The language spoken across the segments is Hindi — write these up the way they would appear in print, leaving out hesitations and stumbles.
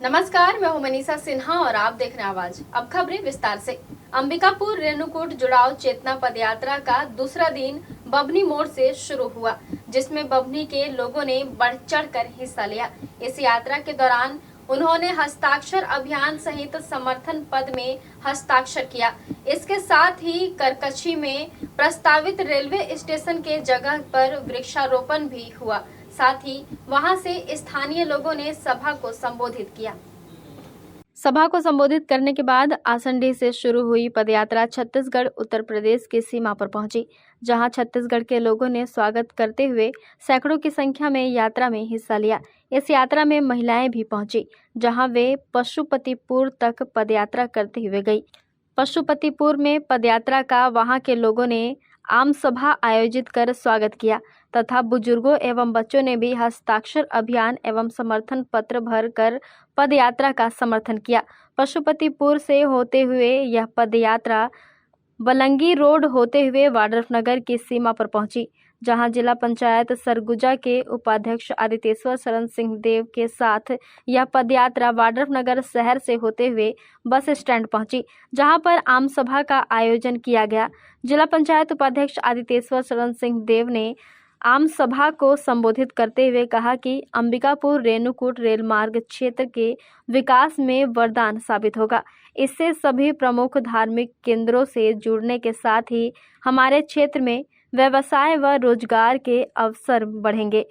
नमस्कार, मैं हूं मनीषा सिन्हा और आप देख रहे हैं आवाज। अब खबरें विस्तार से। अंबिकापुर रेणुकूट जुड़ाव चेतना पदयात्रा का दूसरा दिन बभनी मोड़ से शुरू हुआ, जिसमें बभनी के लोगों ने बढ़ चढ़कर हिस्सा लिया। इस यात्रा के दौरान उन्होंने हस्ताक्षर अभियान सहित समर्थन पद में हस्ताक्षर किया। इसके साथ ही करकची में प्रस्तावित रेलवे स्टेशन के जगह पर वृक्षारोपण भी हुआ। साथ ही वहां से स्थानीय लोगों ने सभा को संबोधित किया। सभा को संबोधित करने के बाद आसंडी से शुरू हुई पदयात्रा छत्तीसगढ़ उत्तर प्रदेश की सीमा पर पहुंची, जहां छत्तीसगढ़ के लोगों ने स्वागत करते हुए सैकड़ों की संख्या में यात्रा में हिस्सा लिया। इस यात्रा में महिलाएं भी पहुंची, जहां वे पशुपतिपुर तक पदयात्रा करते हुए गई। पशुपतिपुर में पदयात्रा का वहां के लोगों ने आम सभा आयोजित कर स्वागत किया तथा बुजुर्गों एवं बच्चों ने भी हस्ताक्षर अभियान एवं समर्थन पत्र भर कर पदयात्रा का समर्थन किया। पशुपतिपुर से होते हुए यह पदयात्रा बलंगी रोड होते हुए वाड्रफनगर की सीमा पर पहुंची, जहां जिला पंचायत सरगुजा के उपाध्यक्ष आदितेश्वर शरण सिंह देव के साथ यह पदयात्रा वाड्रफनगर शहर से होते हुए बस स्टैंड पहुंची, जहां पर आम सभा का आयोजन किया गया। जिला पंचायत उपाध्यक्ष आदितेश्वर शरण सिंह देव ने आम सभा को संबोधित करते हुए कहा कि अंबिकापुर रेणुकूट रेल मार्ग क्षेत्र के विकास में वरदान साबित होगा। इससे सभी प्रमुख धार्मिक केंद्रों से जुड़ने के साथ ही हमारे क्षेत्र में व्यवसाय व रोजगार के अवसर बढ़ेंगे।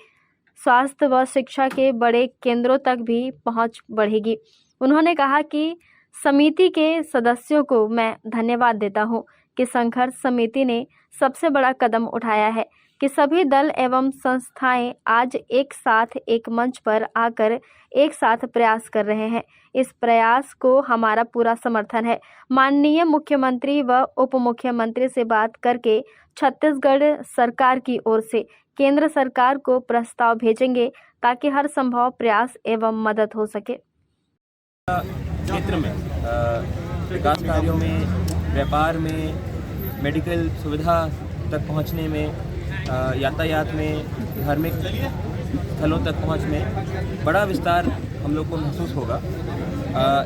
स्वास्थ्य व शिक्षा के बड़े केंद्रों तक भी पहुंच बढ़ेगी। उन्होंने कहा कि समिति के सदस्यों को मैं धन्यवाद देता हूं कि संघर्ष समिति ने सबसे बड़ा कदम उठाया है कि सभी दल एवं संस्थाएं आज एक साथ एक मंच पर आकर एक साथ प्रयास कर रहे हैं। इस प्रयास को हमारा पूरा समर्थन है। माननीय मुख्यमंत्री व उप मुख्यमंत्री से बात करके छत्तीसगढ़ सरकार की ओर से केंद्र सरकार को प्रस्ताव भेजेंगे ताकि हर संभव प्रयास एवं मदद हो सके। क्षेत्र में विकास कार्यों में, व्यापार में, मेडिकल सुविधा तक पहुंचने में, यातायात में, धार्मिक स्थलों तक पहुंच में बड़ा विस्तार हम लोग को महसूस होगा।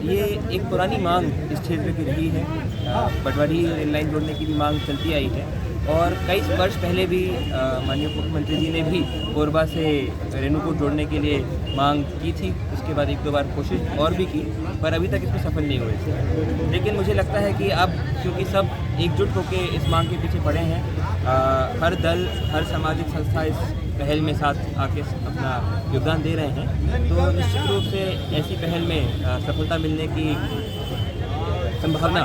ये एक पुरानी मांग इस क्षेत्र की रही है। पटवारी रेल लाइन जोड़ने की भी मांग चलती आई है और कई वर्ष पहले भी माननीय मुख्यमंत्री जी ने भी कोरबा से रेणुकूट जोड़ने के लिए मांग की थी। उसके बाद एक दो बार कोशिश और भी की, पर अभी तक इसमें सफल नहीं हुए थे। लेकिन मुझे लगता है कि अब क्योंकि सब एकजुट होकर इस मांग के पीछे पड़े हैं, हर दल, हर सामाजिक संस्था इस पहल में साथ आके अपना योगदान दे रहे हैं, तो निश्चित रूप से ऐसी पहल में सफलता मिलने की संभावना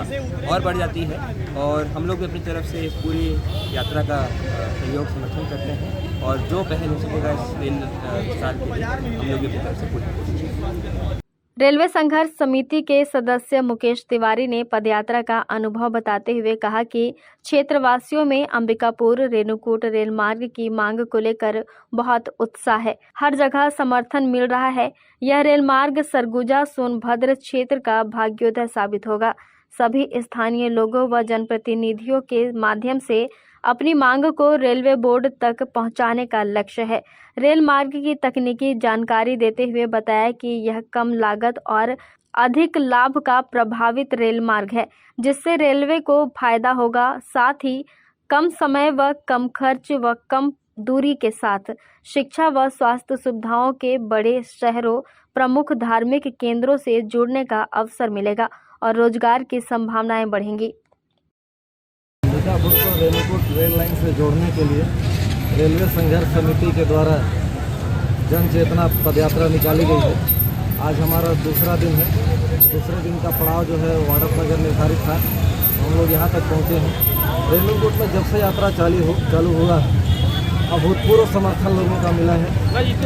और बढ़ जाती है। और हम लोग भी अपनी तरफ से इस पूरी यात्रा का सहयोग समर्थन करते हैं और जो पहल हो सकेगा इस रेल विस्तार के लिए हम लोग अपनी तरफ से पूरी कोशिश करेंगे। रेलवे संघर्ष समिति के सदस्य मुकेश तिवारी ने पदयात्रा का अनुभव बताते हुए कहा कि क्षेत्रवासियों में अंबिकापुर रेणुकूट रेल मार्ग की मांग को लेकर बहुत उत्साह है। हर जगह समर्थन मिल रहा है। यह रेल मार्ग सरगुजा सोनभद्र क्षेत्र का भाग्योदय साबित होगा। सभी स्थानीय लोगों व जनप्रतिनिधियों के माध्यम से अपनी मांग को रेलवे बोर्ड तक पहुंचाने का लक्ष्य है। रेल मार्ग की तकनीकी जानकारी देते हुए बताया कि यह कम लागत और अधिक लाभ का प्रभावित रेल मार्ग है, जिससे रेलवे को फायदा होगा। साथ ही कम समय व कम खर्च व कम दूरी के साथ शिक्षा व स्वास्थ्य सुविधाओं के बड़े शहरों, प्रमुख धार्मिक केंद्रों से जुड़ने का अवसर मिलेगा और रोजगार की संभावनाएं बढ़ेंगी। अंबिकापुर को रेणुकूट रेल लाइन से जोड़ने के लिए रेलवे संघर्ष समिति के द्वारा जन चेतना पदयात्रा निकाली गई है। आज हमारा दूसरा दिन है। दूसरे दिन का पड़ाव जो है वाड्रफनगर निर्धारित था, हम लोग यहाँ तक पहुँचे हैं। रेणुकूट में जब से यात्रा चालू हुआ अभूतपूर्व समर्थन लोगों का मिला है।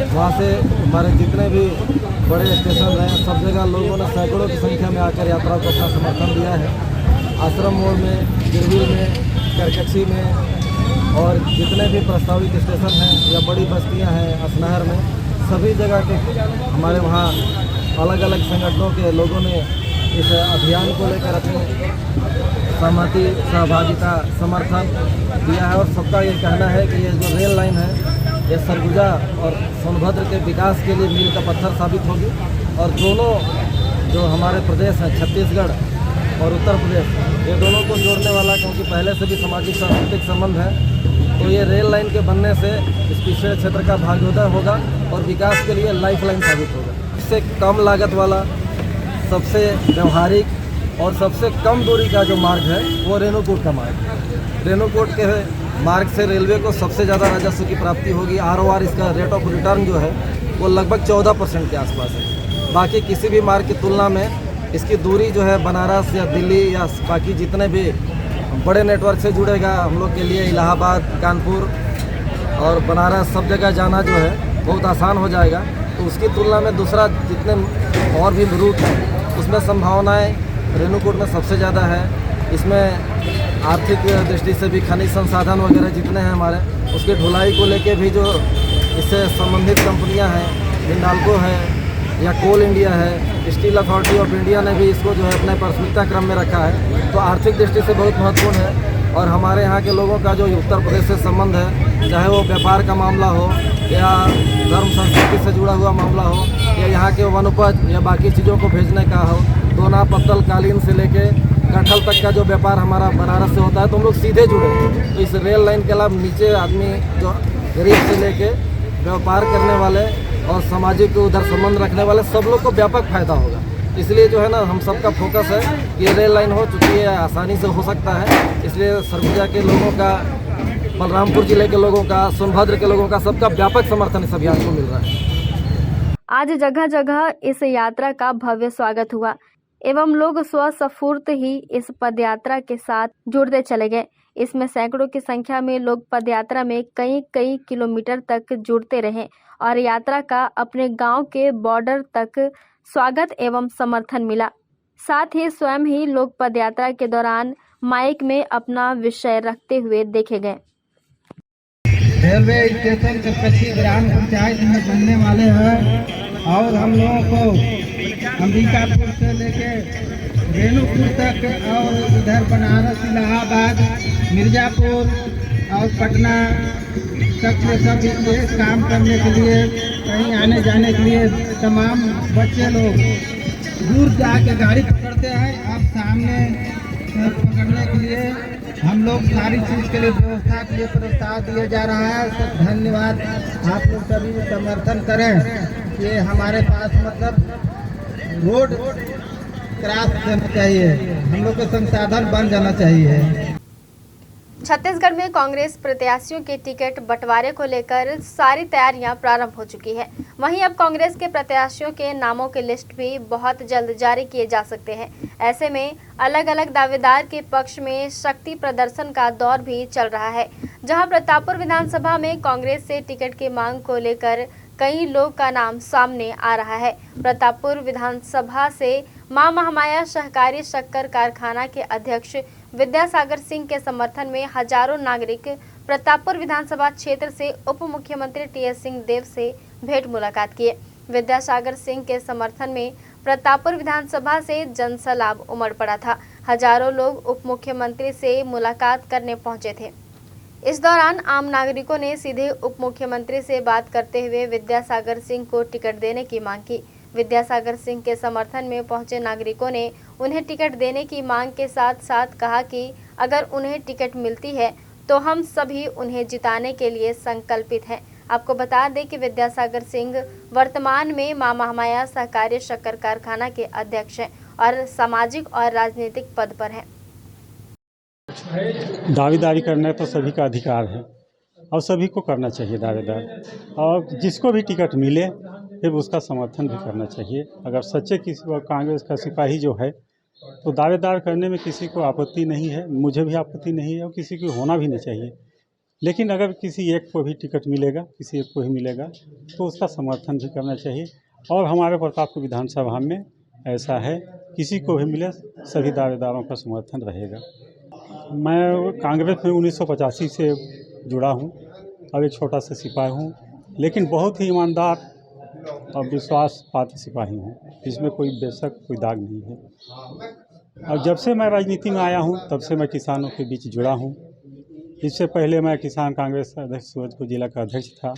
वहाँ से हमारे जितने भी बड़े स्टेशन हैं, सब जगह लोगों ने सैकड़ों की संख्या में आकर यात्रा को अपना समर्थन दिया है। आश्रम मोड़ में, गिरविल में, करकची में और जितने भी प्रस्तावित स्टेशन हैं या बड़ी बस्तियां हैं असनहर में, सभी जगह के हमारे वहाँ अलग अलग संगठनों के लोगों ने इस अभियान को लेकर अपनी सहमति, सहभागिता, समर्थन दिया है। और सबका ये कहना है कि ये जो रेल लाइन है ये सरगुजा और सोनभद्र के विकास के लिए मील का पत्थर साबित होगी और दोनों जो हमारे प्रदेश हैं छत्तीसगढ़ और उत्तर प्रदेश, ये दोनों को जोड़ने वाला, क्योंकि पहले से भी सामाजिक सांस्कृतिक संबंध है, तो ये रेल लाइन के बनने से इस पिछड़े क्षेत्र का भाग्योदय होगा और विकास के लिए लाइफ लाइन साबित होगा। इससे कम लागत वाला, सबसे व्यवहारिक और सबसे कम दूरी का जो मार्ग है वो रेणुकूट का मार्ग है। रेणुकूट के मार्ग से रेलवे को सबसे ज़्यादा राजस्व की प्राप्ति होगी। ROR इसका रेट ऑफ रिटर्न जो है वो लगभग 14% के आसपास है। बाकी किसी भी मार्ग की तुलना में इसकी दूरी जो है बनारस या दिल्ली या बाकी जितने भी बड़े नेटवर्क से जुड़ेगा, हम लोग के लिए इलाहाबाद, कानपुर और बनारस सब जगह जाना जो है बहुत आसान हो जाएगा। तो उसकी तुलना में दूसरा जितने और भी रूट हैं उसमें संभावनाएं रेणुकूट में सबसे ज़्यादा है। इसमें आर्थिक दृष्टि से भी खनिज संसाधन वगैरह जितने हैं हमारे, उसकी ढुलाई को लेके भी जो इससे संबंधित कंपनियां हैं, हिंडाल्को है या कोल इंडिया है, स्टील अथॉरिटी ऑफ इंडिया ने भी इसको जो है अपने प्राथमिकता क्रम में रखा है। तो आर्थिक दृष्टि से बहुत महत्वपूर्ण है। और हमारे यहाँ के लोगों का जो उत्तर प्रदेश से संबंध है, चाहे वो व्यापार का मामला हो या धर्म संस्कृति से जुड़ा हुआ मामला हो या यहाँ के वनोपज या बाकी चीज़ों को भेजने का हो, दोना पत्तल कालीन से लेके कटहल तक का जो व्यापार हमारा बनारस से होता है, तो हम लोग सीधे जुड़े हैं। तो इस रेल लाइन के अलावा नीचे आदमी जो गरीब से लेके व्यापार करने वाले और सामाजिक उधर संबंध रखने वाले सब लोग को व्यापक फायदा होगा। इसलिए जो है ना, हम सबका फोकस है कि रेल लाइन हो, चूँकि ये आसानी से हो सकता है। इसलिए सरगुजा के लोगों का, बलरामपुर जिले के लोगों का, सोनभद्र के लोगों का, सबका व्यापक समर्थन इस अभियान को मिल रहा है। आज जगह जगह इस यात्रा का भव्य स्वागत हुआ एवं लोग स्वस्फूर्त ही इस पदयात्रा के साथ जुड़ते चले गए। इसमें सैकड़ों की संख्या में लोग पदयात्रा में कई किलोमीटर तक जुड़ते रहे और यात्रा का अपने गांव के बॉर्डर तक स्वागत एवं समर्थन मिला। साथ ही स्वयं ही लोग पदयात्रा के दौरान माइक में अपना विषय रखते हुए देखे गए। रेलवे स्टेशन कच्ची ग्राम पंचायत में बनने वाले हैं और हम लोगों को अंबिकापुर से लेके रेणुकूट तक और इधर बनारस, इलाहाबाद, मिर्जापुर और पटना तक के सब ये काम करने के लिए, कहीं आने जाने के लिए तमाम बच्चे लोग दूर जाके गाड़ी पकड़ते हैं। अब सामने पकड़ने के लिए हम लोग सारी चीज़ के लिए व्यवस्था के लिए प्रस्ताव दिया जा रहा है। सब धन्यवाद। आप लोग सभी समर्थन करें। ये हमारे पास मतलब रोड क्रॉस करना चाहिए, हम लोग को संसाधन बन जाना चाहिए। छत्तीसगढ़ में कांग्रेस प्रत्याशियों के टिकट बंटवारे को लेकर सारी तैयारियां प्रारंभ हो चुकी है। वहीं अब कांग्रेस के प्रत्याशियों के नामों की लिस्ट भी बहुत जल्द जारी किए जा सकते हैं। ऐसे में अलग अलग दावेदार के पक्ष में शक्ति प्रदर्शन का दौर भी चल रहा है, जहां प्रतापपुर विधानसभा में कांग्रेस से टिकट की मांग को लेकर कई लोग का नाम सामने आ रहा है। प्रतापपुर विधानसभा से मां महामाया सहकारी शक्कर कारखाना के अध्यक्ष विद्यासागर सिंह के समर्थन में हजारों नागरिक प्रतापपुर विधानसभा क्षेत्र से उप मुख्यमंत्री टीएस सिंहदेव से भेंट मुलाकात किए। विद्यासागर सिंह के समर्थन में प्रतापपुर विधानसभा से जनसैलाब उमड़ पड़ा था। हजारों लोग उप मुख्यमंत्री से मुलाकात करने पहुंचे थे। इस दौरान आम नागरिकों ने सीधे उप मुख्यमंत्री से बात करते हुए विद्यासागर सिंह को टिकट देने की मांग की। विद्यासागर सिंह के समर्थन में पहुंचे नागरिकों ने उन्हें टिकट देने की मांग के साथ साथ कहा कि अगर उन्हें टिकट मिलती है तो हम सभी उन्हें जिताने के लिए संकल्पित हैं। आपको बता दें कि विद्यासागर सिंह वर्तमान में मां महामाया सहकारी शक्कर कारखाना के अध्यक्ष हैं और सामाजिक और राजनीतिक पद पर हैं। दावेदारी करना तो सभी का अधिकार है और सभी को करना चाहिए दावेदार, और जिसको भी टिकट मिले फिर उसका समर्थन भी करना चाहिए। अगर सच्चे किसी कांग्रेस का सिपाही जो है तो दावेदार करने में किसी को आपत्ति नहीं है, मुझे भी आपत्ति नहीं है और किसी को होना भी नहीं चाहिए। लेकिन अगर किसी एक को भी टिकट मिलेगा, किसी एक को ही मिलेगा तो उसका समर्थन भी करना चाहिए। और हमारे प्रतापपुर विधानसभा में ऐसा है, किसी को भी मिले सभी दावेदारों का समर्थन रहेगा। मैं कांग्रेस में 1985 से जुड़ा हूँ और एक छोटा सा सिपाही हूँ, लेकिन बहुत ही ईमानदार और विश्वास पात्र सिपाही हूँ, इसमें कोई बेशक कोई दाग नहीं है। और जब से मैं राजनीति में आया हूँ तब से मैं किसानों के बीच जुड़ा हूँ। इससे पहले मैं किसान कांग्रेस अध्यक्ष सूरजपुर जिला का अध्यक्ष था,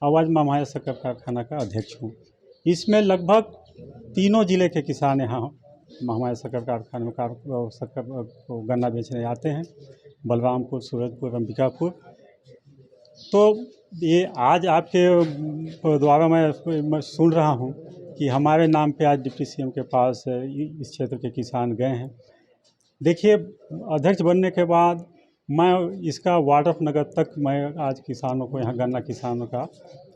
अब आज महामाया शक्कर कारखाना का अध्यक्ष हूँ। इसमें लगभग तीनों ज़िले के किसान यहाँ हमारे शक्कर कारखाने में शक्कर गन्ना बेचने आते हैं, बलरामपुर, सूरजपुर, अंबिकापुर। तो ये आज आपके द्वारा मैं सुन रहा हूँ कि हमारे नाम पे आज डिप्टी सीएम के पास इस क्षेत्र के किसान गए हैं। देखिए, अध्यक्ष बनने के बाद मैं इसका वार्ड ऑफ नगर तक मैं आज किसानों को, यहाँ गन्ना किसानों का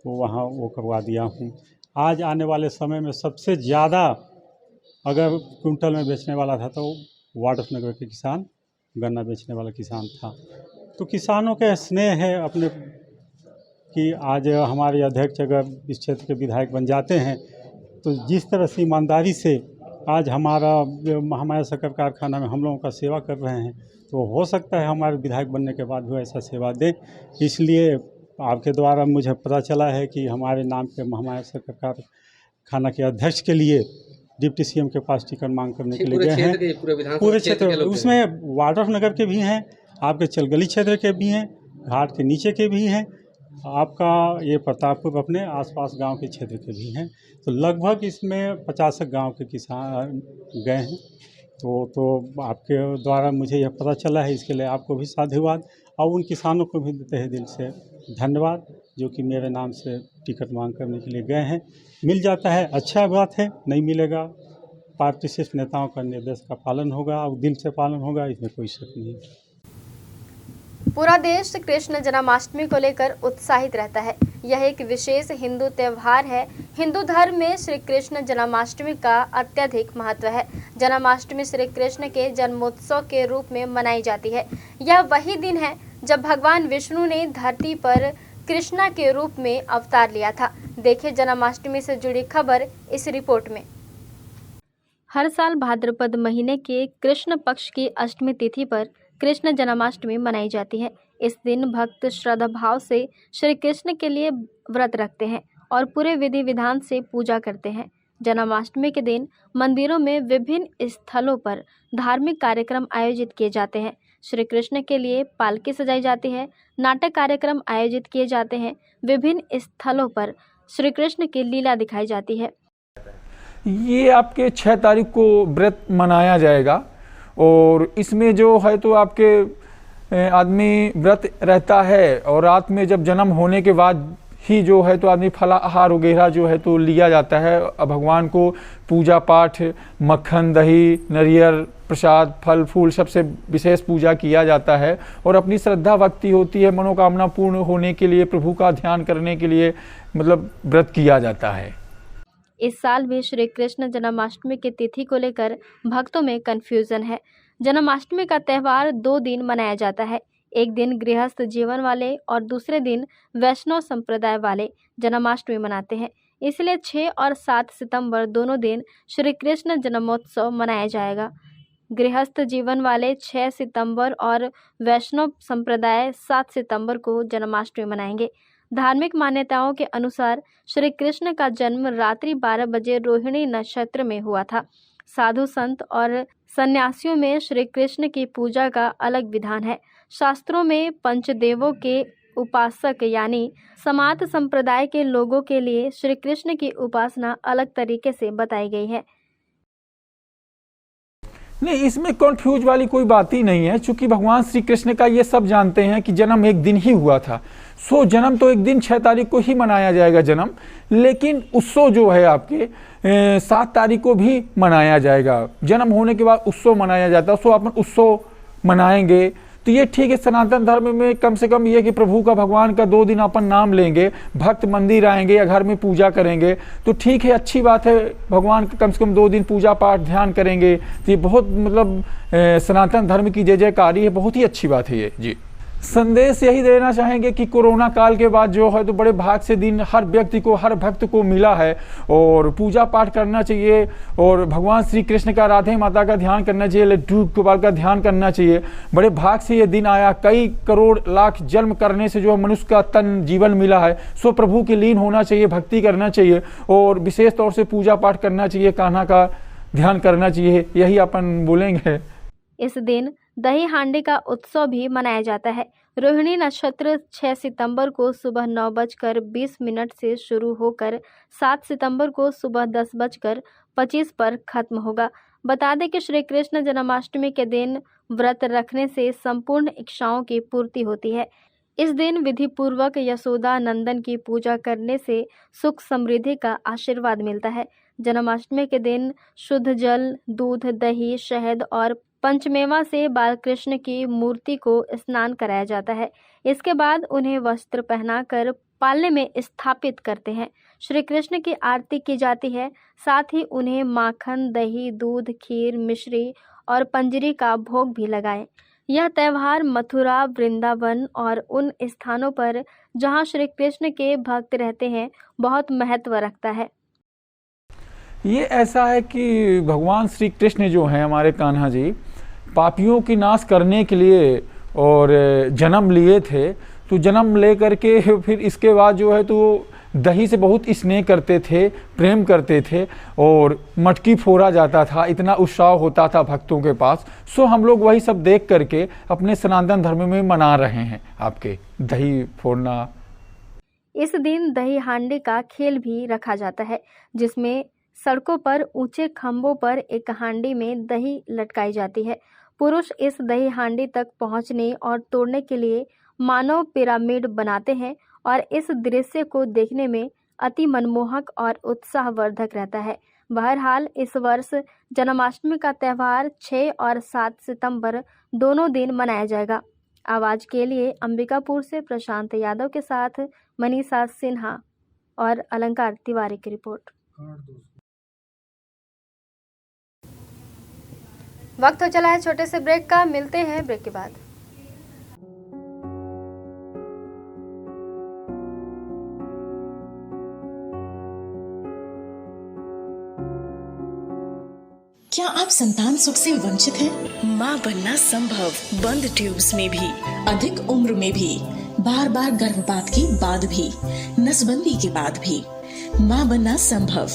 वहाँ वो करवा दिया हूँ। आज आने वाले समय में सबसे ज़्यादा अगर क्विंटल में बेचने वाला था तो वार्ड ऑफ नगर के किसान, गन्ना बेचने वाला किसान था। तो किसानों के स्नेह है अपने कि आज हमारे अध्यक्ष अगर इस क्षेत्र के विधायक बन जाते हैं तो जिस तरह से ईमानदारी से आज हमारे शक्कर कारखाना में हम लोगों का सेवा कर रहे हैं, तो हो सकता है हमारे विधायक बनने के बाद भी ऐसा सेवा दें। इसलिए आपके द्वारा मुझे पता चला है कि हमारे नाम पे हमारे शक्कर कारखाना के अध्यक्ष के लिए डिप्टी सीएम के पास टिकट मांग करने के लिए गए हैं। पूरे क्षेत्र उसमें वार्ड ऑफ नगर के भी हैं, आपके चलगली क्षेत्र के भी हैं, घाट के नीचे के भी हैं, आपका ये प्रतापपुर अपने आसपास गांव के क्षेत्र के भी हैं। तो लगभग इसमें 50 गांव के किसान गए हैं। तो आपके द्वारा मुझे यह पता चला है, इसके लिए आपको भी साधुवाद और उन किसानों को भी तहे दिल से धन्यवाद जो कि मेरे नाम से टिकट मांग करने के लिए गए हैं। मिल जाता है अच्छा बात है, नहीं मिलेगा पार्टी से नेताओं का निर्देश का पालन होगा और दिल से पालन होगा, इसमें कोई शक नहीं। पूरा देश कृष्ण जन्माष्टमी को लेकर उत्साहित रहता है। यह एक विशेष हिंदू त्योहार है। हिंदू धर्म में श्री कृष्ण जन्माष्टमी का अत्यधिक महत्व है। जन्माष्टमी श्री कृष्ण के जन्मोत्सव के रूप में मनाई जाती है। यह वही दिन है जब भगवान विष्णु ने धरती पर कृष्णा के रूप में अवतार लिया था। देखिए जन्माष्टमी से जुड़ी खबर इस रिपोर्ट में। हर साल भाद्रपद महीने के कृष्ण पक्ष की अष्टमी तिथि पर कृष्ण जन्माष्टमी मनाई जाती है। इस दिन भक्त श्रद्धा भाव से श्री कृष्ण के लिए व्रत रखते हैं और पूरे विधि विधान से पूजा करते हैं। जन्माष्टमी के दिन मंदिरों में विभिन्न स्थलों पर धार्मिक कार्यक्रम आयोजित किए जाते हैं। श्री कृष्ण के लिए पालकी सजाई जाती है, नाटक कार्यक्रम आयोजित किए जाते हैं। विभिन्न स्थलों पर श्री कृष्ण की लीला दिखाई जाती है। ये आपके 6 तारीख को व्रत मनाया जाएगा और इसमें जो है तो आपके आदमी व्रत रहता है और रात में जब जन्म होने के बाद ही जो है तो आदमी फलाहार वगैरह जो है तो लिया जाता है। भगवान को पूजा पाठ, मक्खन, दही, नारियल, प्रसाद, फल फूल सबसे विशेष पूजा किया जाता है और अपनी श्रद्धा भक्ति होती है, मनोकामना पूर्ण होने के लिए, प्रभु का ध्यान करने के लिए मतलब व्रत किया जाता है। इस साल भी श्री कृष्ण जन्माष्टमी की तिथि को लेकर भक्तों में कंफ्यूजन है। जन्माष्टमी का त्यौहार 2 दिन मनाया जाता है। एक दिन गृहस्थ जीवन वाले और दूसरे दिन वैष्णव संप्रदाय वाले जन्माष्टमी मनाते हैं। इसलिए 6 और 7 सितंबर दोनों दिन श्री कृष्ण जन्मोत्सव मनाया जाएगा। गृहस्थ जीवन वाले 6 सितंबर और वैष्णव संप्रदाय 7 सितंबर को जन्माष्टमी मनाएंगे। धार्मिक मान्यताओं के अनुसार श्री कृष्ण का जन्म रात्रि 12 बजे रोहिणी नक्षत्र में हुआ था। साधु संत और सन्यासियों में श्री कृष्ण की पूजा का अलग विधान है। शास्त्रों में पंचदेवों के उपासक यानी समात संप्रदाय के लोगों के लिए श्री कृष्ण की उपासना अलग तरीके से बताई गई है। नहीं, इसमें कन्फ्यूज वाली कोई बात ही नहीं है, क्योंकि भगवान श्री कृष्ण का ये सब जानते हैं कि जन्म एक दिन ही हुआ था। सो जन्म तो एक दिन 6 तारीख को ही मनाया जाएगा जन्म, लेकिन उत्सव जो है आपके 7 तारीख को भी मनाया जाएगा। जन्म होने के बाद उत्सव मनाया जाता है, सो अपन उत्सव मनाएंगे तो ये ठीक है। सनातन धर्म में कम से कम ये कि प्रभु का, भगवान का 2 दिन अपन नाम लेंगे, भक्त मंदिर आएंगे या घर में पूजा करेंगे तो ठीक है, अच्छी बात है। भगवान का कम से कम 2 दिन पूजा पाठ ध्यान करेंगे तो ये बहुत मतलब सनातन धर्म की जय जयकारी है, बहुत ही अच्छी बात है ये जी। संदेश यही देना चाहेंगे कि कोरोना काल के बाद जो है तो बड़े भाग से दिन हर व्यक्ति को, हर भक्त को मिला है और पूजा पाठ करना चाहिए और भगवान श्री कृष्ण का, राधे माता का ध्यान करना चाहिए, लड्डू गोपाल का ध्यान करना चाहिए। बड़े भाग से ये दिन आया, कई करोड़ लाख जन्म करने से जो मनुष्य का तन जीवन मिला है, सो प्रभु के लीन होना चाहिए, भक्ति करना चाहिए और विशेष तौर से पूजा पाठ करना चाहिए, कान्हा का ध्यान करना चाहिए, यही अपन बोलेंगे। इस दिन दही हांडी का उत्सव भी मनाया जाता है। रोहिणी नक्षत्र 6 सितंबर को सुबह 9:20 से शुरू होकर 7 सितंबर को सुबह 10:05 25 पर खत्म होगा। बता दें कि श्री कृष्ण जन्माष्टमी के दिन व्रत रखने से संपूर्ण इच्छाओं की पूर्ति होती है। इस दिन विधि पूर्वक यशोदा नंदन की पूजा करने से सुख समृद्धि का आशीर्वाद मिलता है। जन्माष्टमी के दिन शुद्ध जल, दूध, दही, शहद और पंचमेवा से बालकृष्ण की मूर्ति को स्नान कराया जाता है। इसके बाद उन्हें वस्त्र पहनाकर पालने में स्थापित करते हैं। श्री कृष्ण की आरती की जाती है। साथ ही उन्हें माखन, दही, दूध, खीर, मिश्री और पंजरी का भोग भी लगाएं। यह त्यौहार मथुरा, वृंदावन और उन स्थानों पर जहां श्री कृष्ण के भक्त रहते हैं बहुत महत्व रखता है। ये ऐसा है कि भगवान श्री कृष्ण जो हैं हमारे कान्हा जी, पापियों की नाश करने के लिए और जन्म लिए थे। तो जन्म ले करके फिर इसके बाद जो है तो दही से बहुत स्नेह करते थे, प्रेम करते थे और मटकी फोड़ा जाता था, इतना उत्साह होता था भक्तों के पास। सो हम लोग वही सब देख करके अपने सनातन धर्म में मना रहे हैं आपके दही फोड़ना। इस दिन दही हांडी का खेल भी रखा जाता है, जिसमें सड़कों पर ऊंचे खंभों पर एक हांडी में दही लटकाई जाती है। पुरुष इस दही हांडी तक पहुंचने और तोड़ने के लिए मानव पिरामिड बनाते हैं और इस दृश्य को देखने में अति मनमोहक और उत्साहवर्धक रहता है। बहरहाल इस वर्ष जन्माष्टमी का त्यौहार 6 और 7 सितंबर दोनों दिन मनाया जाएगा। आवाज के लिए अंबिकापुर से प्रशांत यादव के साथ मनीषा सिन्हा और अलंकार तिवारी की रिपोर्ट। वक्त हो चला है छोटे से ब्रेक का, मिलते हैं ब्रेक के बाद। क्या आप संतान सुख से वंचित हैं? माँ बनना संभव, बंद ट्यूब्स में भी, अधिक उम्र में भी, बार बार गर्भपात के बाद भी, नसबंदी के बाद भी। माँ बनना संभव,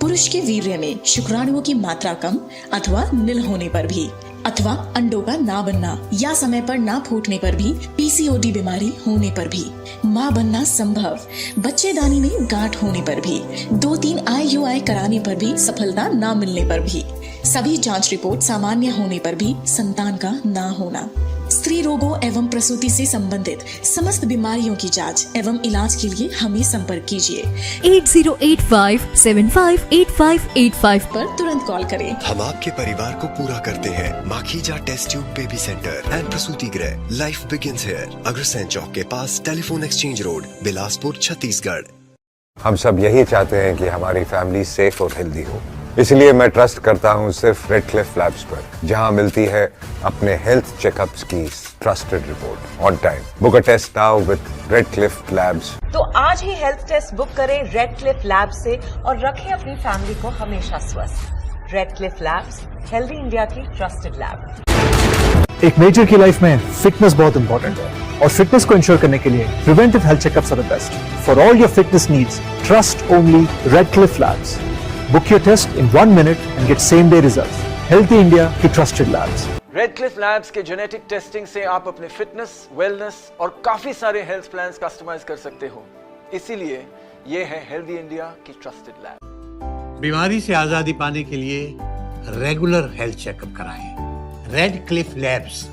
पुरुष के वीर्य में शुक्राणुओं की मात्रा कम अथवा नील होने पर भी, अथवा अंडों का ना बनना या समय पर ना फूटने पर भी, पीसीओडी बीमारी होने पर भी। माँ बनना संभव, बच्चेदानी में गांठ होने पर भी, 2-3 IUI कराने पर भी सफलता ना मिलने पर भी, सभी जांच रिपोर्ट सामान्य होने पर भी संतान का ना होना। स्त्री रोगों एवं प्रसूति से संबंधित समस्त बीमारियों की जांच एवं इलाज के लिए हमें संपर्क कीजिए 8085758585 पर तुरंत कॉल करें। हम आपके परिवार को पूरा करते हैं। Makhija test tube baby centre and प्रसूति गृह। Life begins here. Agrasen Chowk के पास, telephone exchange road, Bilaspur, Chhattisgarh. हम सब यही चाहते हैं कि हमारी फैमिली सेफ और हेल्दी हो, इसलिए मैं ट्रस्ट करता हूं सिर्फ रेडक्लिफ लैब्स पर, जहां मिलती है अपने हेल्थ चेकअप्स की trusted report on time. Book a test now with Redcliffe labs. तो आज ही हेल्थ टेस्ट बुक करें रेडक्लिफ लैब्स से और रखें अपनी फैमिली को हमेशा स्वस्थ। रेडक्लिफ लैब्स, हेल्दी इंडिया की ट्रस्टेड लैब। एक मेजर की लाइफ में फिटनेस बहुत इंपॉर्टेंट है और फिटनेस को इंश्योर करने के लिए preventive health checkups are the best. For all your fitness needs, trust only Redcliffe labs. Book your test in 1 minute and get same-day results. Healthy India की trusted labs. रेडक्लिफ लैब्स के जेनेटिक टेस्टिंग से आप अपने फिटनेस, वेलनेस और काफी सारे हेल्थ प्लान्स कस्टमाइज कर सकते हो। इसीलिए ये है हेल्दी इंडिया की ट्रस्टेड लैब। बीमारी से आजादी पाने के लिए रेगुलर हेल्थ चेकअप कराएं। रेडक्लिफ लैब्स,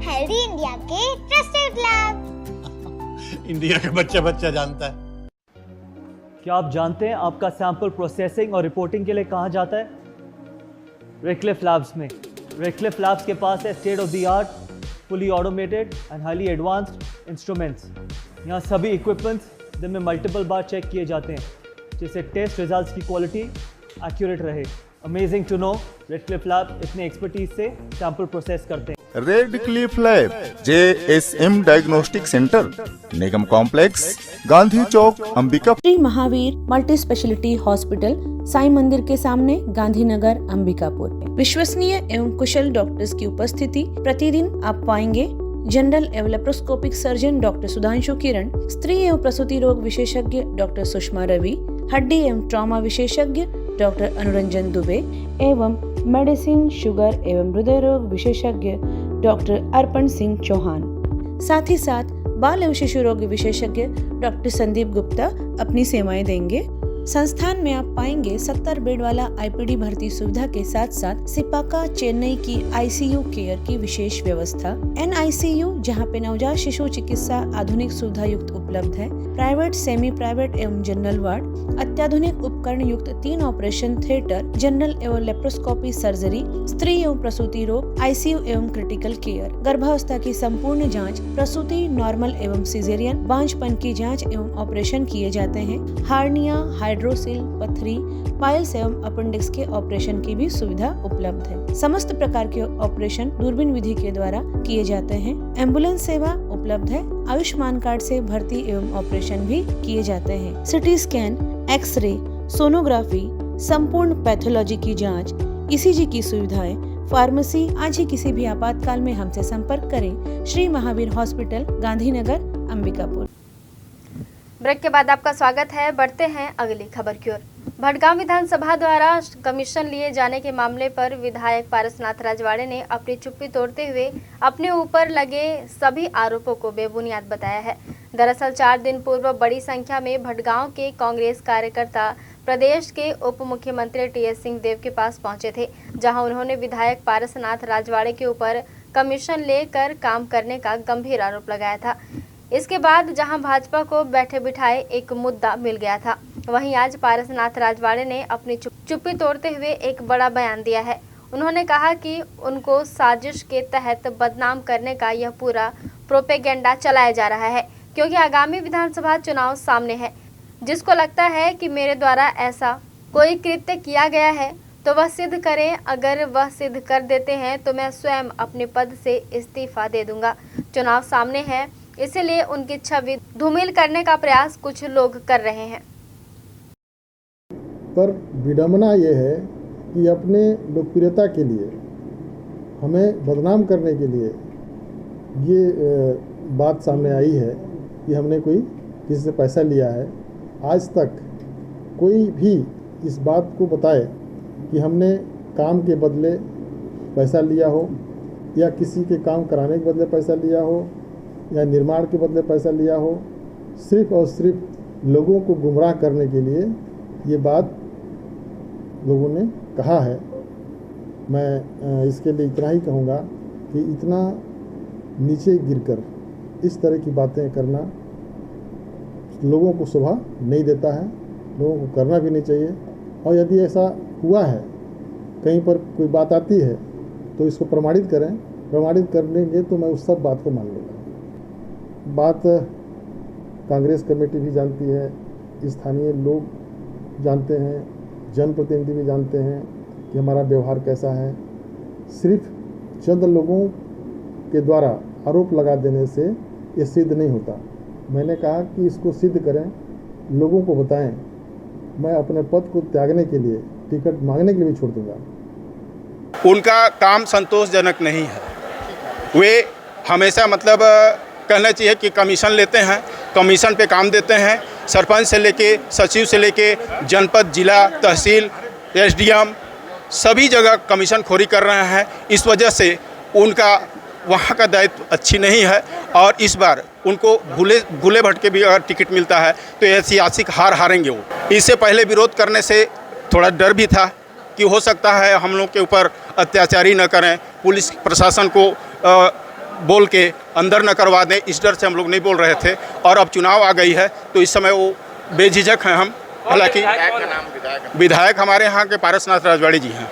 हेल्दी इंडिया के ट्रस्टेड लैब। इंडिया का बच्चा बच्चा जानता है। क्या आप जानते हैं आपका सैंपल प्रोसेसिंग और रिपोर्टिंग के लिए कहाँ जाता है? रेडक्लिफ लैब्स में। रेडक्लिफ लैब्स के पास है state of the art, fully automated and highly advanced instruments. यहाँ सभी इक्विपमेंट्स दिन में मल्टीपल बार चेक किए जाते हैं, जिससे टेस्ट रिजल्ट्स की क्वालिटी एक्यूरेट रहे। Amazing to know, Redcliffe lab इतने एक्सपर्टीज से सैंपल प्रोसेस करते हैं। Redcliffe lab, JSM diagnostic centre, Nigam complex, Gandhi Chowk, Ambikapur. Shri Mahavir multi speciality hospital, Sai Mandir के सामने, गांधीनगर, अंबिकापुर। विश्वसनीय एवं कुशल डॉक्टर्स की उपस्थिति। प्रतिदिन आप पाएंगे जनरल एवं लेप्रोस्कोपिक सर्जन डॉक्टर सुधांशु किरण, स्त्री एवं प्रसूति रोग विशेषज्ञ डॉक्टर सुषमा रवि, हड्डी एवं ट्रॉमा विशेषज्ञ डॉक्टर अनुरंजन दुबे एवं मेडिसिन, शुगर एवं हृदय रोग विशेषज्ञ डॉक्टर अर्पण सिंह चौहान। साथ ही साथ बाल एवं शिशु रोग विशेषज्ञ डॉक्टर संदीप गुप्ता अपनी सेवाएं देंगे। संस्थान में आप पाएंगे 70 बेड वाला आईपीडी भर्ती सुविधा के साथ साथ सिपाका चेन्नई की आईसीयू केयर की विशेष व्यवस्था, NICU जहां पे नवजात शिशु चिकित्सा आधुनिक सुविधा युक्त उपलब्ध है, प्राइवेट, सेमी प्राइवेट एवं जनरल वार्ड, अत्याधुनिक उपकरण युक्त 3 ऑपरेशन थिएटर, जनरल एवं लेप्रोस्कोपी सर्जरी, स्त्री एवं प्रसूति रोग, ICU एवं क्रिटिकल केयर, गर्भावस्था की संपूर्ण जांच, प्रसूति नॉर्मल एवं सिजेरियन, बांझपन की जांच एवं ऑपरेशन किए जाते हैं, हार्निया, हाइड्रोसिल, पथरी, पाइल्स एवं अपेंडिक्स के ऑपरेशन की भी सुविधा उपलब्ध है। समस्त प्रकार के ऑपरेशन दूरबीन विधि के द्वारा किए जाते हैं। एम्बुलेंस सेवा उपलब्ध है। आयुष्मान कार्ड से भर्ती एवं ऑपरेशन भी किए जाते हैं। सिटी स्कैन, एक्सरे, सोनोग्राफी, संपूर्ण पैथोलॉजी की जांच, ECG की सुविधाएं, फार्मेसी। आज ही किसी भी आपातकाल में हमसे संपर्क करें। श्री महावीर हॉस्पिटल, गांधीनगर, अंबिकापुर। ब्रेक के बाद आपका स्वागत है। बढ़ते हैं अगली खबर की ओर। भटगांव विधानसभा द्वारा कमीशन लिए जाने के मामले पर विधायक पारसनाथ राजवाड़े ने अपनी चुप्पी तोड़ते हुए अपने ऊपर लगे सभी आरोपों को बेबुनियाद बताया है। दरअसल 4 दिन पूर्व बड़ी संख्या में भटगांव के कांग्रेस कार्यकर्ता प्रदेश के उप मुख्यमंत्री TS सिंहदेव के पास पहुंचे थे, जहां उन्होंने विधायक पारसनाथ राजवाड़े के ऊपर कमीशन लेकर काम करने का गंभीर आरोप लगाया था। इसके बाद जहां भाजपा को बैठे बिठाए एक मुद्दा मिल गया था, वहीं आज पारसनाथ राजवाड़े ने अपनी चुप्पी तोड़ते हुए एक बड़ा बयान दिया है। उन्होंने कहा कि उनको साजिश के तहत बदनाम करने का यह पूरा प्रोपेगेंडा चलाया जा रहा है, क्योंकि आगामी विधानसभा चुनाव सामने है। जिसको लगता है कि मेरे द्वारा ऐसा कोई कृत्य किया गया है तो वह सिद्ध करें। अगर वह सिद्ध कर देते हैं तो मैं स्वयं अपने पद से इस्तीफा दे दूंगा। चुनाव सामने है, इसीलिए उनकी छवि धूमिल करने का प्रयास कुछ लोग कर रहे हैं। पर विडंबना ये है कि अपने लोकप्रियता के लिए हमें बदनाम करने के लिए ये बात सामने आई है कि हमने कोई किसी से पैसा लिया है। आज तक कोई भी इस बात को बताए कि हमने काम के बदले पैसा लिया हो, या किसी के काम कराने के बदले पैसा लिया हो, या निर्माण के बदले पैसा लिया हो। सिर्फ और सिर्फ लोगों को गुमराह करने के लिए ये बात लोगों ने कहा है। मैं इसके लिए इतना ही कहूँगा कि इतना नीचे गिरकर इस तरह की बातें करना लोगों को शोभा नहीं देता है, लोगों को करना भी नहीं चाहिए। और यदि ऐसा हुआ है, कहीं पर कोई बात आती है तो इसको प्रमाणित करें। प्रमाणित कर लेंगे तो मैं उस सब बात को मान लूँगा। बात कांग्रेस कमेटी भी जानती है, स्थानीय लोग जानते हैं, जनप्रतिनिधि भी जानते हैं कि हमारा व्यवहार कैसा है। सिर्फ चंद लोगों के द्वारा आरोप लगा देने से ये सिद्ध नहीं होता। मैंने कहा कि इसको सिद्ध करें, लोगों को बताएं। मैं अपने पद को त्यागने के लिए, टिकट मांगने के लिए भी छोड़ दूंगा। उनका काम संतोषजनक नहीं है। वे हमेशा मतलब कहना चाहिए कि कमीशन लेते हैं, कमीशन पे काम देते हैं। सरपंच से लेके सचिव से लेके जनपद, जिला, तहसील, SDM सभी जगह कमीशन खोरी कर रहे हैं। इस वजह से उनका वहाँ का दायित्व अच्छी नहीं है। और इस बार उनको भूले भटके भी अगर टिकट मिलता है तो ऐतिहासिक हार हारेंगे वो। इससे पहले विरोध करने से थोड़ा डर भी था कि हो सकता है हम लोग के ऊपर अत्याचारी न करें, पुलिस प्रशासन को बोल के अंदर न करवा दें। इस डर से हम लोग नहीं बोल रहे थे। और अब चुनाव आ गई है तो इस समय वो बेझिझक हैं हम। हालांकि विधायक हमारे यहाँ के पारसनाथ राजवाड़े जी हैं।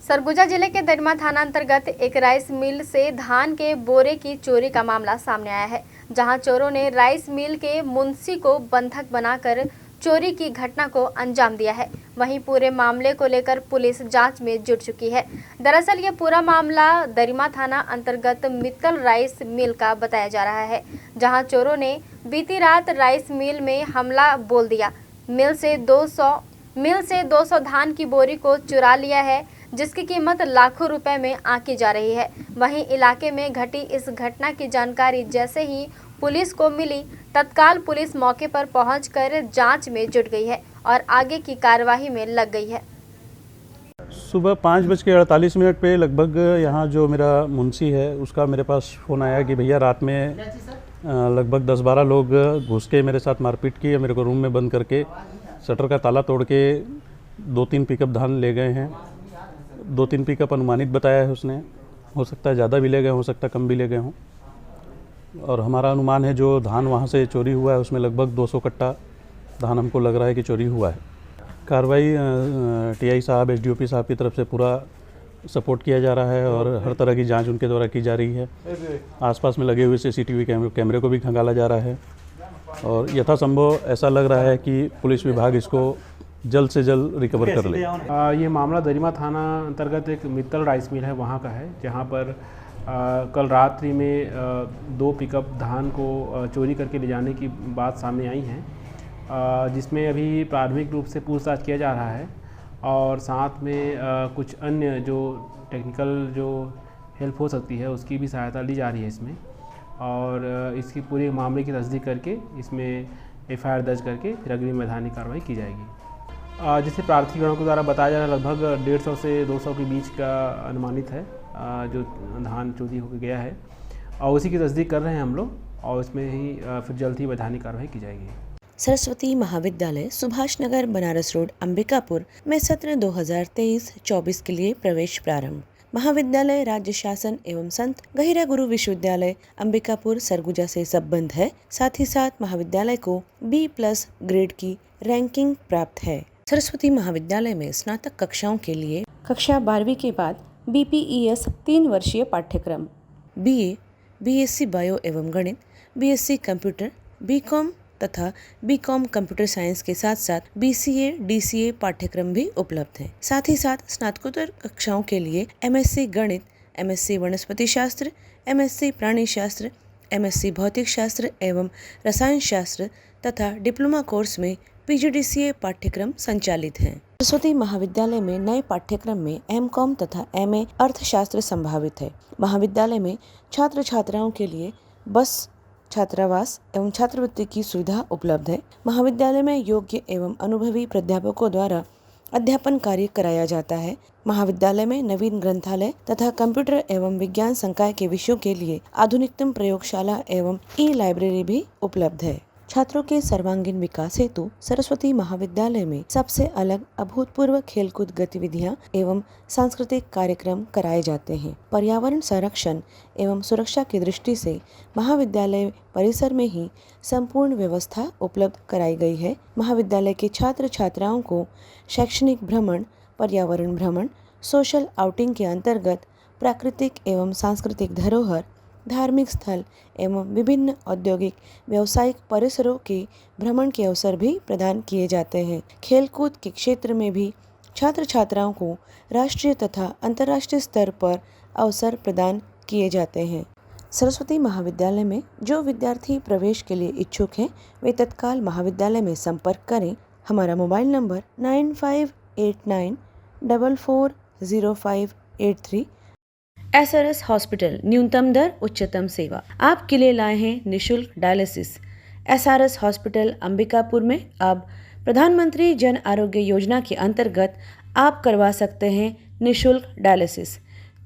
सरगुजा जिले के दरमा थाना अंतर्गत एक राइस मिल से धान के बोरे की चोरी का मामला सामने आया है, जहां चोरों ने राइस मिल के मुंशी को बंधक बनाकर चोरी की घटना को अंजाम दिया है। वहीं पूरे मामले को लेकर पुलिस जांच में जुट चुकी है। दरअसल ये पूरा मामला दरिमा थाना अंतर्गत मित्तल राइस मिल का बताया जा रहा है, जहां चोरों ने बीती रात राइस मिल में हमला बोल दिया। मिल से 200 धान की बोरी को चुरा लिया है, जिसकी कीमत लाखों रुपए में आंकी जा रही है। वहीं इलाके में घटी इस घटना की जानकारी जैसे ही पुलिस को मिली, तत्काल पुलिस मौके पर पहुंचकर जांच में जुट गई है और आगे की कार्यवाही में लग गई है। सुबह 5:48 पे लगभग यहाँ जो मेरा मुंशी है उसका मेरे पास फ़ोन आया कि भैया रात में लगभग 10-12 लोग घुस के मेरे साथ मारपीट की, मेरे को रूम में बंद करके शटर का ताला तोड़ के 2-3 पिकअप धान ले गए हैं। 2-3 पिकअप अनुमानित बताया है उसने, हो सकता है ज़्यादा भी ले गए, हो सकता है कम भी ले गए हों। और हमारा अनुमान है जो धान वहाँ से चोरी हुआ है उसमें लगभग 200 कट्टा धान हमको लग रहा है कि चोरी हुआ है। कार्रवाई टीआई साहब, एसडीओपी साहब की तरफ से पूरा सपोर्ट किया जा रहा है और हर तरह की जांच उनके द्वारा की जा रही है। आसपास में लगे हुए सीसीटीवी कैमरे को भी खंगाला जा रहा है और यथासंभव ऐसा लग रहा है कि पुलिस विभाग इसको जल्द से जल्द रिकवर कर ले। ये मामला दरिमा थाना अंतर्गत एक मित्तल राइस मिल है वहाँ का है, जहाँ पर कल रात्रि में 2 पिकअप धान को चोरी करके ले जाने की बात सामने आई है, जिसमें अभी प्राथमिक रूप से पूछताछ किया जा रहा है और साथ में कुछ अन्य जो टेक्निकल जो हेल्प हो सकती है उसकी भी सहायता ली जा रही है इसमें। और इसकी पूरे मामले की तस्दीक करके इसमें एफआईआर दर्ज करके फिर अगली वैधानिक कार्रवाई की जाएगी। जिसे प्रार्थीगणों के द्वारा बताया जा रहा है लगभग 150 से 200 के बीच का अनुमानित है जो धान चोरी होकर गया है और उसी की तस्दीक कर रहे हैं हम लोग और उसमें ही फिर जल्द ही वैधानिक कार्रवाई की जाएगी। सरस्वती महाविद्यालय सुभाष नगर बनारस रोड अंबिकापुर में सत्र 2023-24 के लिए प्रवेश प्रारंभ। महाविद्यालय राज्य शासन एवं संत गहिरा गुरु विश्वविद्यालय अंबिकापुर सरगुजा से संबद्ध है। साथ ही साथ महाविद्यालय को B+ ग्रेड की रैंकिंग प्राप्त है। सरस्वती महाविद्यालय में स्नातक कक्षाओं के लिए कक्षा 12वीं के बाद BPES 3 वर्षीय पाठ्यक्रम, BA, BSc बायो एवं गणित, BSc कंप्यूटर, BCom तथा बीकॉम कंप्यूटर साइंस के साथ साथ BCA, DCA पाठ्यक्रम भी उपलब्ध हैं। साथ ही साथ स्नातकोत्तर कक्षाओं के लिए MSc गणित, MSc वनस्पति शास्त्र, MSc प्राणी शास्त्र, MSc भौतिक शास्त्र एवं रसायन शास्त्र तथा डिप्लोमा कोर्स में PGDCA पाठ्यक्रम संचालित हैं। सरस्वती महाविद्यालय में नए पाठ्यक्रम में MCOM तथा MA अर्थशास्त्र संभावित है। महाविद्यालय में छात्र छात्राओं के लिए बस, छात्रावास एवं छात्रवृत्ति की सुविधा उपलब्ध है। महाविद्यालय में योग्य एवं अनुभवी प्राध्यापकों द्वारा अध्यापन कार्य कराया जाता है। महाविद्यालय में नवीन ग्रंथालय तथा कंप्यूटर एवं विज्ञान संकाय के विषयों के लिए आधुनिकतम प्रयोगशाला एवं ई-लाइब्रेरी भी उपलब्ध है। छात्रों के सर्वांगीण विकास हेतु सरस्वती महाविद्यालय में सबसे अलग अभूतपूर्व खेलकूद गतिविधियां एवं सांस्कृतिक कार्यक्रम कराए जाते हैं। पर्यावरण संरक्षण एवं सुरक्षा की दृष्टि से महाविद्यालय परिसर में ही संपूर्ण व्यवस्था उपलब्ध कराई गई है। महाविद्यालय के छात्र छात्राओं को शैक्षणिक भ्रमण, पर्यावरण भ्रमण, सोशल आउटिंग के अंतर्गत प्राकृतिक एवं सांस्कृतिक धरोहर, धार्मिक स्थल एवं विभिन्न औद्योगिक व्यावसायिक परिसरों के भ्रमण के अवसर भी प्रदान किए जाते हैं। खेलकूद के क्षेत्र में भी छात्र छात्राओं को राष्ट्रीय तथा अंतर्राष्ट्रीय स्तर पर अवसर प्रदान किए जाते हैं। सरस्वती महाविद्यालय में जो विद्यार्थी प्रवेश के लिए इच्छुक हैं वे तत्काल महाविद्यालय में संपर्क करें। हमारा मोबाइल नंबर 9589440583। SRS हॉस्पिटल, न्यूनतम दर उच्चतम सेवा आपके लिए लाए हैं निशुल्क डायलिसिस। SRS हॉस्पिटल अंबिकापुर में अब प्रधानमंत्री जन आरोग्य योजना के अंतर्गत आप करवा सकते हैं निशुल्क डायलिसिस।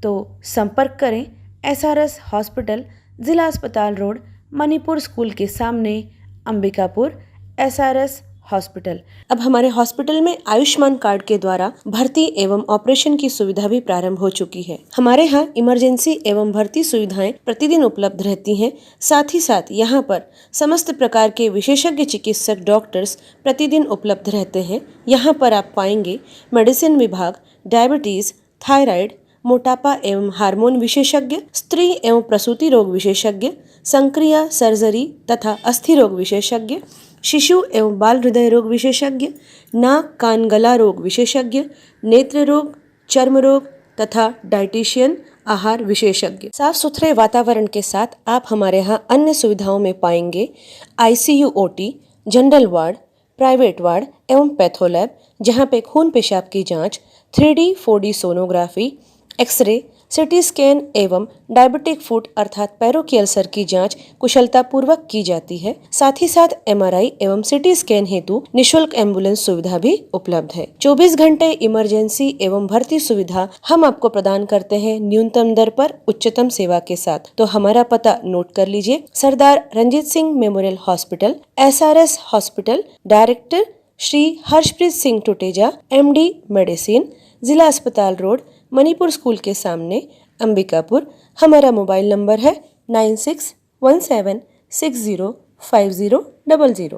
तो संपर्क करें SRS हॉस्पिटल, जिला अस्पताल रोड, मणिपुर स्कूल के सामने, अंबिकापुर। SRS hospital. अब हमारे हॉस्पिटल में आयुष्मान कार्ड के द्वारा भर्ती एवं ऑपरेशन की सुविधा भी प्रारंभ हो चुकी है। हमारे यहाँ इमरजेंसी एवं भर्ती सुविधाएं प्रतिदिन उपलब्ध रहती हैं। साथ ही साथ यहाँ पर समस्त प्रकार के विशेषज्ञ चिकित्सक डॉक्टर्स प्रतिदिन उपलब्ध रहते हैं। यहाँ पर आप पाएंगे मेडिसिन विभाग, डायबिटीज, थायराइड, मोटापा एवं हार्मोन विशेषज्ञ, स्त्री एवं प्रसूति रोग विशेषज्ञ, संक्रिया, सर्जरी तथा अस्थि रोग विशेषज्ञ, शिशु एवं बाल हृदय रोग विशेषज्ञ, नाक कान गला रोग विशेषज्ञ, नेत्र रोग, चर्म रोग तथा डाइटिशियन, आहार विशेषज्ञ। साफ सुथरे वातावरण के साथ आप हमारे यहाँ अन्य सुविधाओं में पाएंगे ICU, OT, general ward, private ward एवं पैथोलैब, जहाँ पे खून पेशाब की जांच, 3D 4D sonography, x ray, CT scan एवं डायबिटिक फुट अर्थात पैरों की अल्सर की जांच कुशलता पूर्वक की जाती है। साथ ही साथ MRI एवं सिटी स्कैन हेतु निशुल्क एम्बुलेंस सुविधा भी उपलब्ध है। 24 घंटे इमरजेंसी एवं भर्ती सुविधा हम आपको प्रदान करते हैं न्यूनतम दर पर उच्चतम सेवा के साथ। तो हमारा पता नोट कर लीजिए। Sardar Ranjit Singh memorial hospital, SRS hospital, director Shri Harshpreet Singh Tuteja, MD medicine, जिला अस्पताल रोड, मणिपुर स्कूल के सामने, अंबिकापुर। हमारा मोबाइल नंबर है 9617605000।